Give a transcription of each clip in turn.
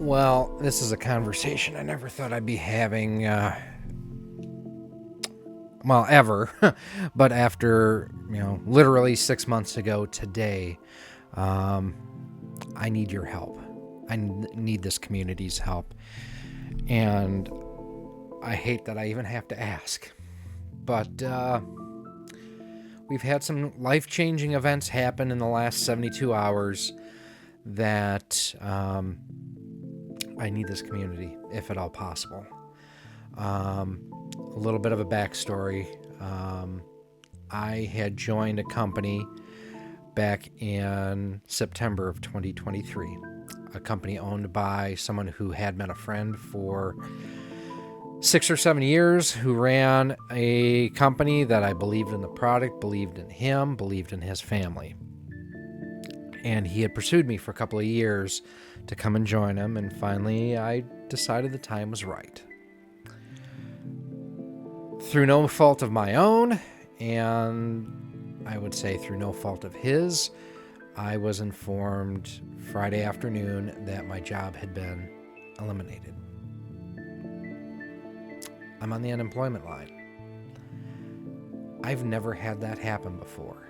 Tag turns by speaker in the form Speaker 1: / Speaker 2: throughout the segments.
Speaker 1: Well, this is a conversation I never thought I'd be having, ever. But after, literally 6 months ago today, I need your help. I need this community's help. And I hate that I even have to ask. But we've had some life-changing events happen in the last 72 hours that I need this community, if at all possible. A little bit of a backstory. I had joined a company back in September of 2023, a company owned by someone who had been a friend for 6 or 7 years, who ran a company that I believed in the product, believed in him, believed in his family. And he had pursued me for a couple of years to come and join him, and finally I decided the time was right. Through no fault of my own, and I would say through no fault of his, I was informed Friday afternoon that my job had been eliminated. I'm on the unemployment line. I've never had that happen before.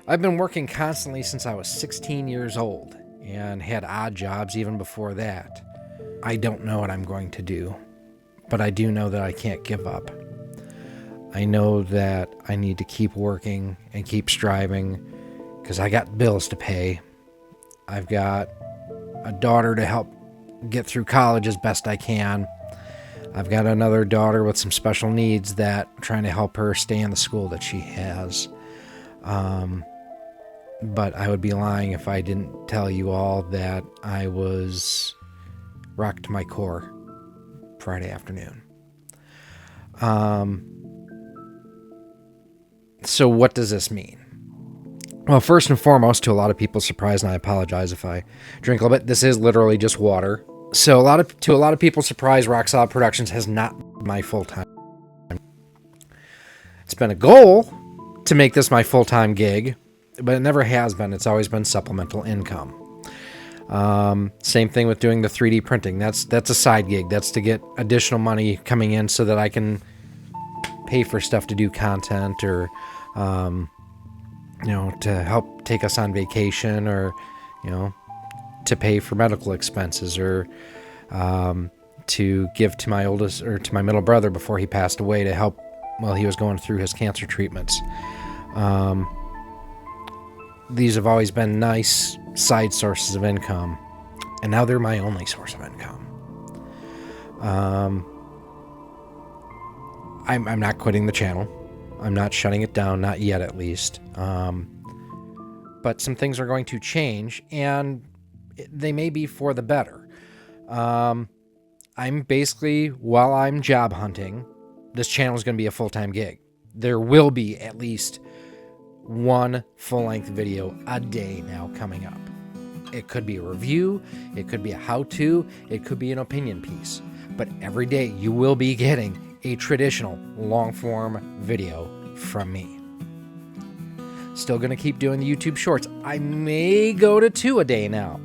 Speaker 1: I've been working constantly since I was 16 years old and had odd jobs even before that. I don't know what I'm going to do, but I do know that I can't give up. I know that I need to keep working and keep striving because I got bills to pay. I've got a daughter to help get through college as best I can. I've got another daughter with some special needs that I'm trying to help her stay in the school that she has. But I would be lying if I didn't tell you all that I was rocked to my core Friday afternoon. So what does this mean? Well, first and foremost, to a lot of people's surprise, and I apologize if I drink a little bit, this is literally just water. So to a lot of people's surprise, RoXolid Productions has not been my full-time. It's been a goal to make this my full-time gig, but it never has been. It's always been supplemental income. Same thing with doing the 3D printing. That's a side gig. That's to get additional money coming in so that I can pay for stuff to do content or, to help take us on vacation or, to pay for medical expenses or to give to my oldest or to my middle brother before he passed away to help while he was going through his cancer treatments. These have always been nice side sources of income, and now they're my only source of income. I'm not quitting the channel. I'm not shutting it down, not yet at least. But some things are going to change, and they may be for the better. I'm basically, while I'm job hunting, this channel is going to be a full-time gig. There will be at least one full-length video a day now coming up. It could be a review, it could be a how-to, it could be an opinion piece. But every day you will be getting a traditional long-form video from me. Still going to keep doing the YouTube shorts. I may go to 2 a day now.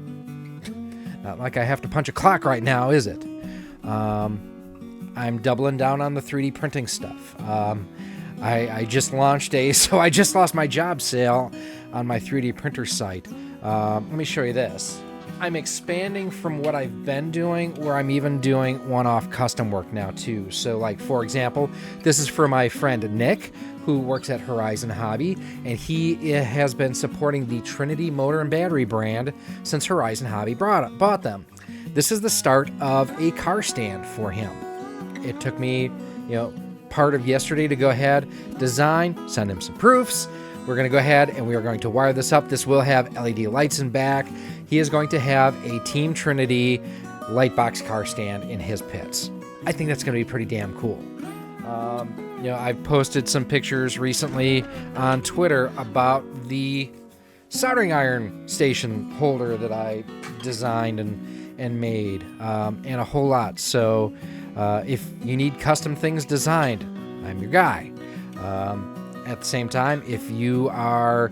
Speaker 1: Not like I have to punch a clock right now, is it? I'm doubling down on the 3D printing stuff. I just launched so I just lost my job sale on my 3D printer site. Let me show you this. I'm expanding from what I've been doing, where I'm even doing one-off custom work now too. So like, for example, this is for my friend Nick, who works at Horizon Hobby, and he has been supporting the Trinity Motor and Battery brand since Horizon Hobby bought them. This is the start of a car stand for him. It took me, part of yesterday to go ahead, design, send him some proofs. We're going to go ahead and we are going to wire this up. This will have LED lights in back. He is going to have a Team Trinity Lightbox car stand in his pits. I think that's going to be pretty damn cool. I've posted some pictures recently on Twitter about the soldering iron station holder that I designed and made, and a whole lot. So if you need custom things designed, I'm your guy. At the same time, if you are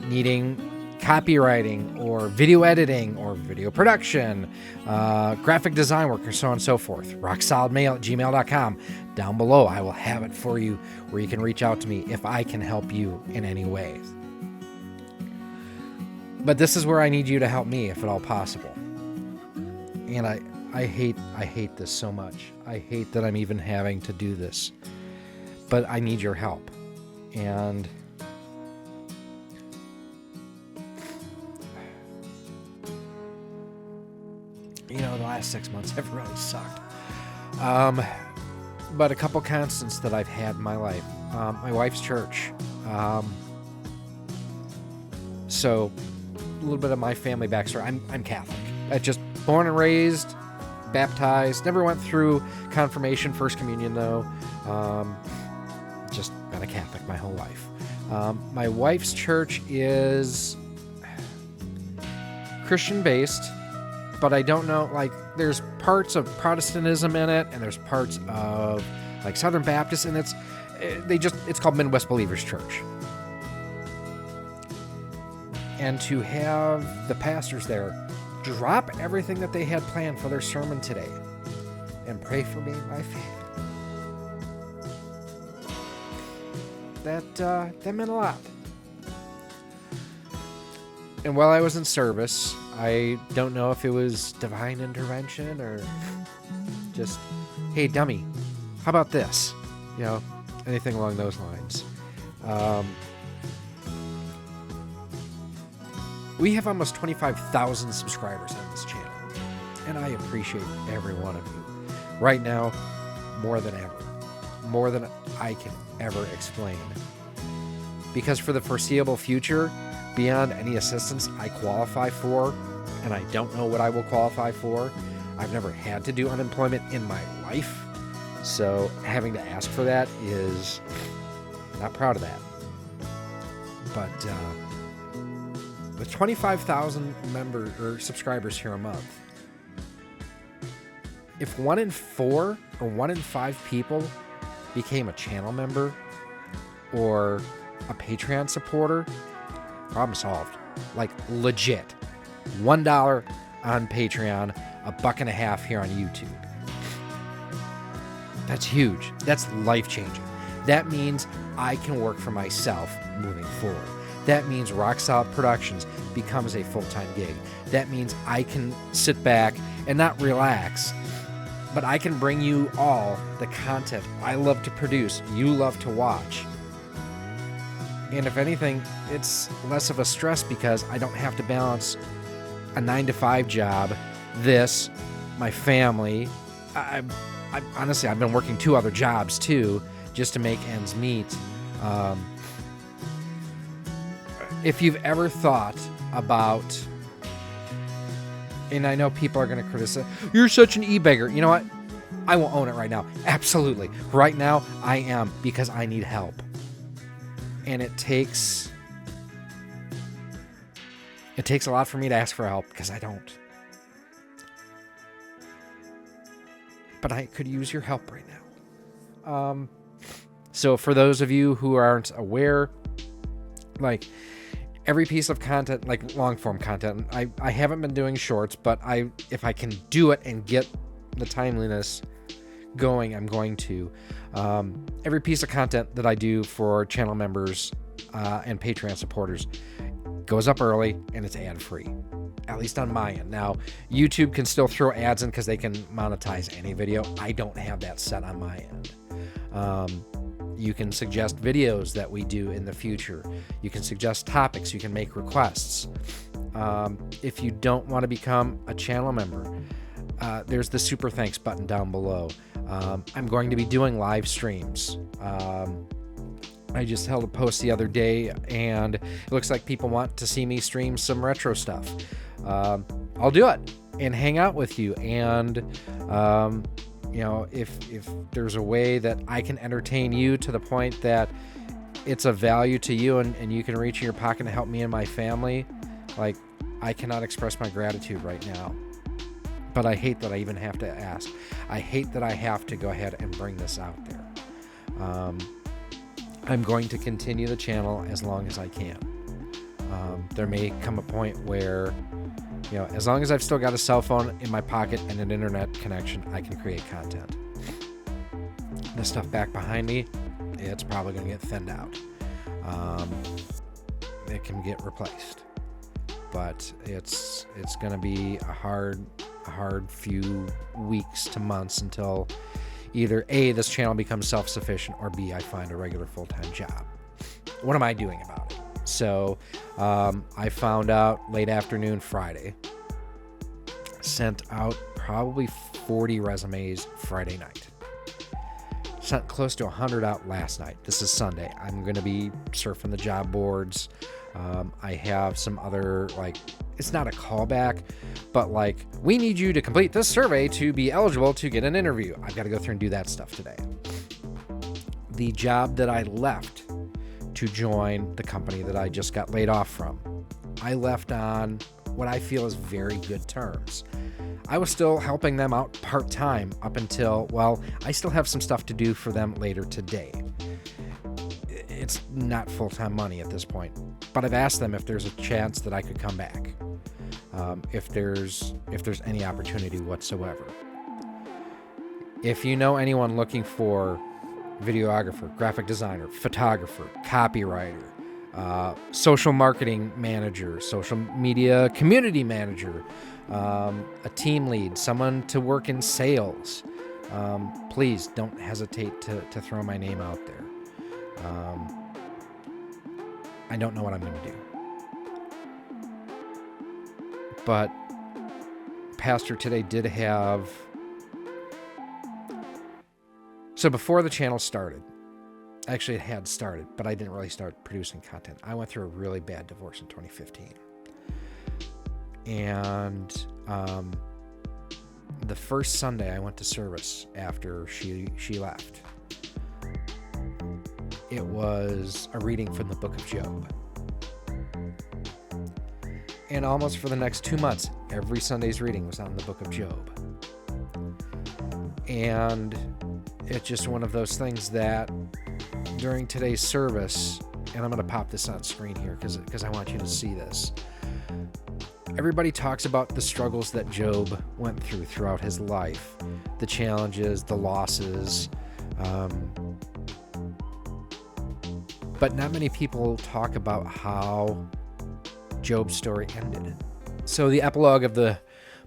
Speaker 1: needing copywriting or video editing or video production, graphic design work, or so on and so forth, roxsolidmail@gmail.com. Down below, I will have it for you where you can reach out to me if I can help you in any way. But this is where I need you to help me if at all possible. And I hate this so much. I hate that I'm even having to do this. But I need your help. And you know, the last 6 months have really sucked. But a couple constants that I've had in my life. My wife's church. So a little bit of my family backstory. I'm Catholic. I just born and raised, baptized. Never went through confirmation, first communion though. Just been a Catholic my whole life. My wife's church is Christian based, but I don't know, like, there's parts of Protestantism in it, and there's parts of like Southern Baptist, and it's called Midwest Believers Church. And to have the pastors there drop everything that they had planned for their sermon today and pray for me and my family, that meant a lot. And while I was in service, I don't know if it was divine intervention or just, hey, dummy, how about this? You know, anything along those lines. We have almost 25,000 subscribers on this channel, and I appreciate every one of you. Right now, more than ever. More than I can ever explain. Because for the foreseeable future, beyond any assistance I qualify for, and I don't know what I will qualify for, I've never had to do unemployment in my life, so having to ask for that is not proud of that. But with 25,000 members or subscribers here a month, if 1 in 4 or 1 in 5 people became a channel member or a Patreon supporter, problem solved. Like, legit. $1 on Patreon, $1.50 here on YouTube. That's huge. That's life-changing. That means I can work for myself moving forward. That means RoXolid Productions becomes a full-time gig. That means I can sit back and not relax, but I can bring you all the content I love to produce, you love to watch. And if anything, it's less of a stress because I don't have to balance a 9-to-5 job, this, my family. Honestly, I've been working 2 other jobs too, just to make ends meet. If you've ever thought about, and I know people are going to criticize, you're such an e-beggar. You know what? I will own it right now. Absolutely. Right now, I am, because I need help. And it takes a lot for me to ask for help, because I don't. But I could use your help right now. So for those of you who aren't aware, like, every piece of content, like long form content, I haven't been doing shorts, but if I can do it and get the timeliness going, I'm going to. Every piece of content that I do for channel members and Patreon supporters goes up early, and it's ad-free, at least on my end. Now, YouTube can still throw ads in because they can monetize any video. I don't have that set on my end. You can suggest videos that we do in the future. You can suggest topics. You can make requests. If you don't want to become a channel member, there's the super thanks button down below. I'm going to be doing live streams. I just held a post the other day, and it looks like people want to see me stream some retro stuff. I'll do it and hang out with you. And you know, if there's a way that I can entertain you to the point that it's of value to you and you can reach in your pocket to help me and my family, like, I cannot express my gratitude right now. But I hate that I even have to ask. I hate that I have to go ahead and bring this out there. I'm going to continue the channel as long as I can. There may come a point where, as long as I've still got a cell phone in my pocket and an internet connection, I can create content. This stuff back behind me, it's probably going to get thinned out. It can get replaced, but it's going to be a hard few weeks to months until either A, this channel becomes self-sufficient, or B, I find a regular full-time job. What am I doing about it? So I found out late afternoon Friday, sent out probably 40 resumes Friday night. Sent close to 100 out last night. This is Sunday. I'm going to be surfing the job boards. I have some other, it's not a callback, but we need you to complete this survey to be eligible to get an interview. I've got to go through and do that stuff today. The job that I left to join the company that I just got laid off from, I left on what I feel is very good terms. I was still helping them out part-time up until, I still have some stuff to do for them later today. It's not full-time money at this point, but I've asked them if there's a chance that I could come back, if there's any opportunity whatsoever. If you know anyone looking for videographer, graphic designer, photographer, copywriter, social marketing manager, social media community manager, a team lead, someone to work in sales, please don't hesitate to throw my name out there. I don't know what I'm going to do. But Pastor today did have... So before the channel started, actually it had started, but I didn't really start producing content. I went through a really bad divorce in 2015. And the first Sunday I went to service after she left, it was a reading from the book of Job. And almost for the next 2 months, every Sunday's reading was on the book of Job. And it's just one of those things that during today's service, and I'm going to pop this on screen here because I want you to see this. Everybody talks about the struggles that Job went through throughout his life, the challenges, the losses, but not many people talk about how Job's story ended. So the epilogue of the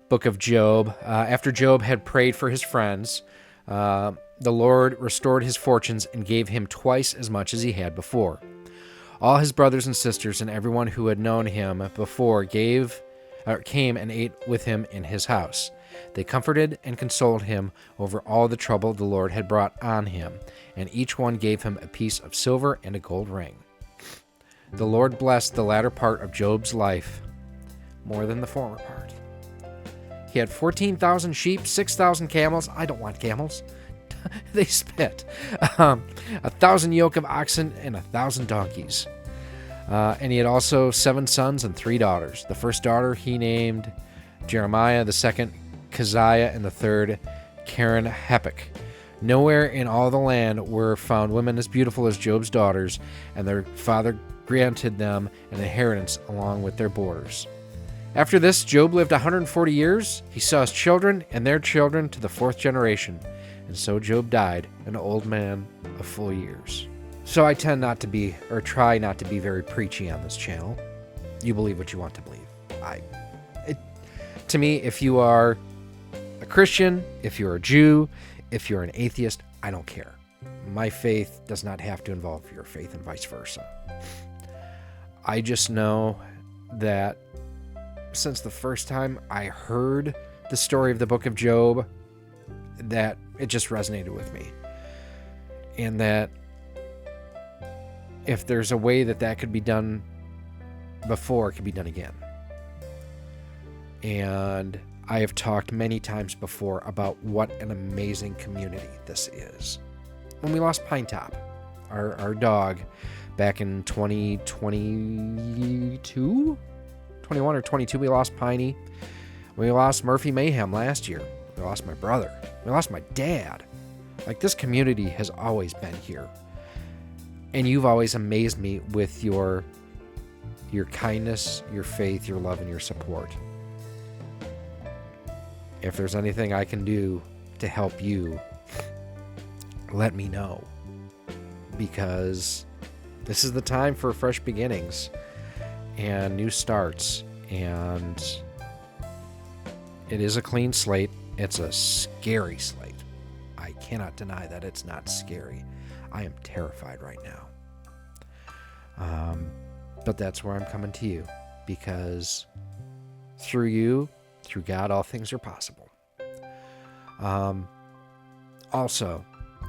Speaker 1: book of Job, after Job had prayed for his friends, the Lord restored his fortunes and gave him twice as much as he had before. All his brothers and sisters and everyone who had known him before came and ate with him in his house. They comforted and consoled him over all the trouble the Lord had brought on him, and each one gave him a piece of silver and a gold ring. The Lord blessed the latter part of Job's life more than the former part. He had 14,000 sheep, 6,000 camels. I don't want camels. They spit. 1,000 yoke of oxen and 1,000 donkeys. And he had also 7 sons and 3 daughters. The first daughter he named Jeremiah, the second Keziah, and the third Karen Hepik. Nowhere in all the land were found women as beautiful as Job's daughters, and their father granted them an inheritance along with their borders. After this, Job lived 140 years. He saw his children and their children to the 4th generation. And so Job died, an old man of full years. So I tend not to be, or try not to be very preachy on this channel. You believe what you want to believe. To me, if you are a Christian, if you're a Jew, if you're an atheist, I don't care. My faith does not have to involve your faith and vice versa. I just know that since the first time I heard the story of the book of Job, that it just resonated with me. And that if there's a way that could be done before, it could be done again. And I have talked many times before about what an amazing community this is. When we lost Pine Top, our dog, back in 2022, 21 or 22, we lost Piney. We lost Murphy Mayhem last year. We lost my brother. We lost my dad. This community has always been here. And you've always amazed me with your your kindness, your faith, your love, and your support. If there's anything I can do to help you, let me know. Because this is the time for fresh beginnings and new starts. And it is a clean slate. It's a scary slate. I cannot deny that it's not scary. I am terrified right now. But that's where I'm coming to you, because through you, through God, all things are possible. Also,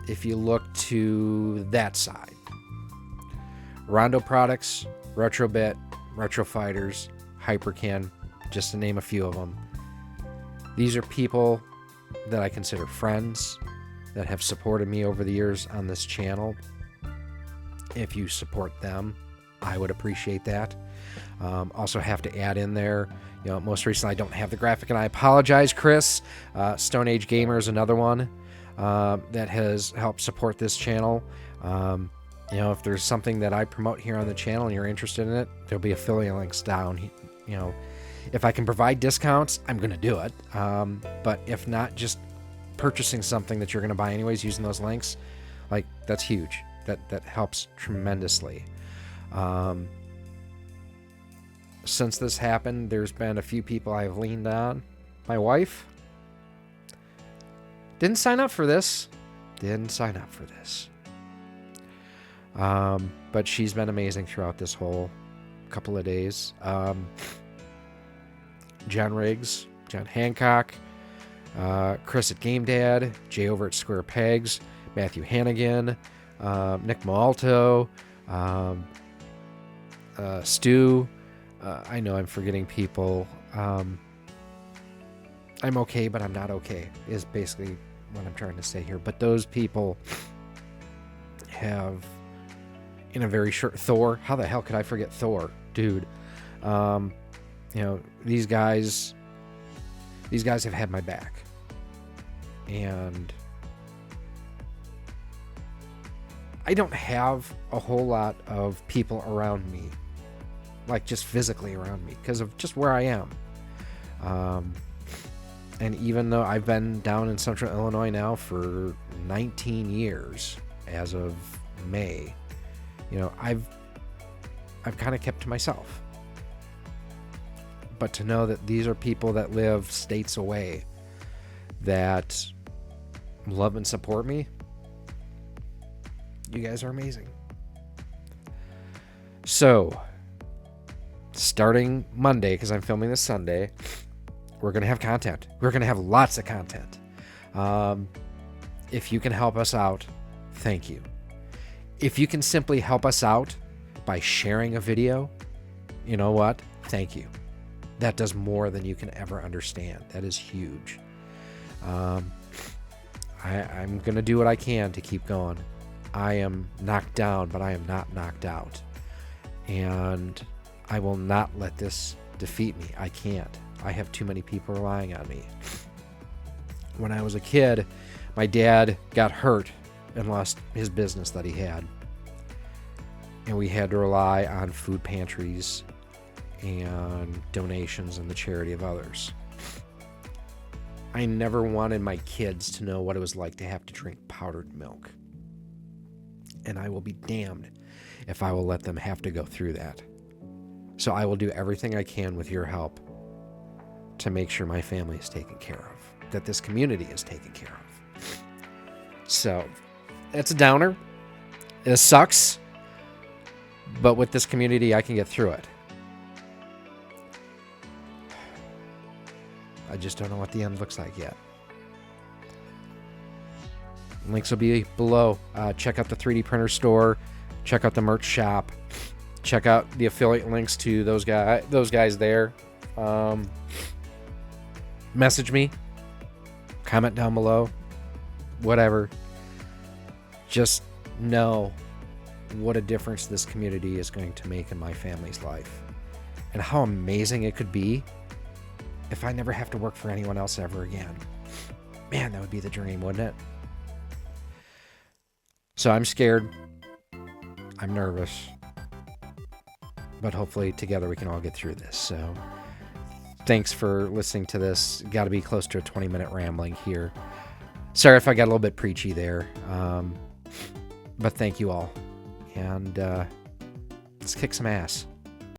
Speaker 1: if you look to that side, Rondo Products, Retrobit, Retro Fighters, Hyperkin, just to name a few of them. These are people that I consider friends that have supported me over the years on this channel. If you support them, I would appreciate that. Also have to add in there, most recently I don't have the graphic, and I apologize, Chris. Stone Age Gamer is another one that has helped support this channel. If there's something that I promote here on the channel and you're interested in it, there'll be affiliate links down. If I can provide discounts, I'm going to do it. But if not, just purchasing something that you're going to buy anyways using those links, that's huge. That helps tremendously. Since this happened, there's been a few people I've leaned on. My wife didn't sign up for this. But she's been amazing throughout this whole couple of days. John Riggs, John Hancock, Chris at Game Dad, Jay over at Square Pegs, Matthew Hannigan, Nick Malto, Stu. I know I'm forgetting people. I'm okay, but I'm not okay, is basically what I'm trying to say here. But those people have, in a very short... Thor. How the hell could I forget Thor? Dude. These guys have had my back. And I don't have a whole lot of people around me, just physically around me, because of just where I am. And even though I've been down in Central Illinois now for 19 years, as of May, I've kind of kept to myself. But to know that these are people that live states away that love and support me, you guys are amazing. So, starting Monday, because I'm filming this Sunday, we're going to have content. We're going to have lots of content. If you can help us out, thank you. If you can simply help us out by sharing a video, you know what? Thank you. That does more than you can ever understand. That is huge. I'm going to do what I can to keep going. I am knocked down, but I am not knocked out. And I will not let this defeat me. I can't. I have too many people relying on me. When I was a kid, my dad got hurt and lost his business that he had. And we had to rely on food pantries and donations and the charity of others. I never wanted my kids to know what it was like to have to drink powdered milk. And I will be damned if I will let them have to go through that. So I will do everything I can with your help to make sure my family is taken care of, that this community is taken care of. So, it's a downer. It sucks. But with this community, I can get through it. I just don't know what the end looks like yet. Links will be below. Check out the 3D printer store. Check out the merch shop. Check out the affiliate links to those guys there. Message me. Comment down below. Whatever. Just know what a difference this community is going to make in my family's life. And how amazing it could be if I never have to work for anyone else ever again. Man, that would be the dream, wouldn't it? So I'm scared. I'm nervous. but hopefully together we can all get through this. So thanks for listening to this. Got to be close to a 20-minute rambling here. Sorry if I got a little bit preachy there, but thank you all, and let's kick some ass.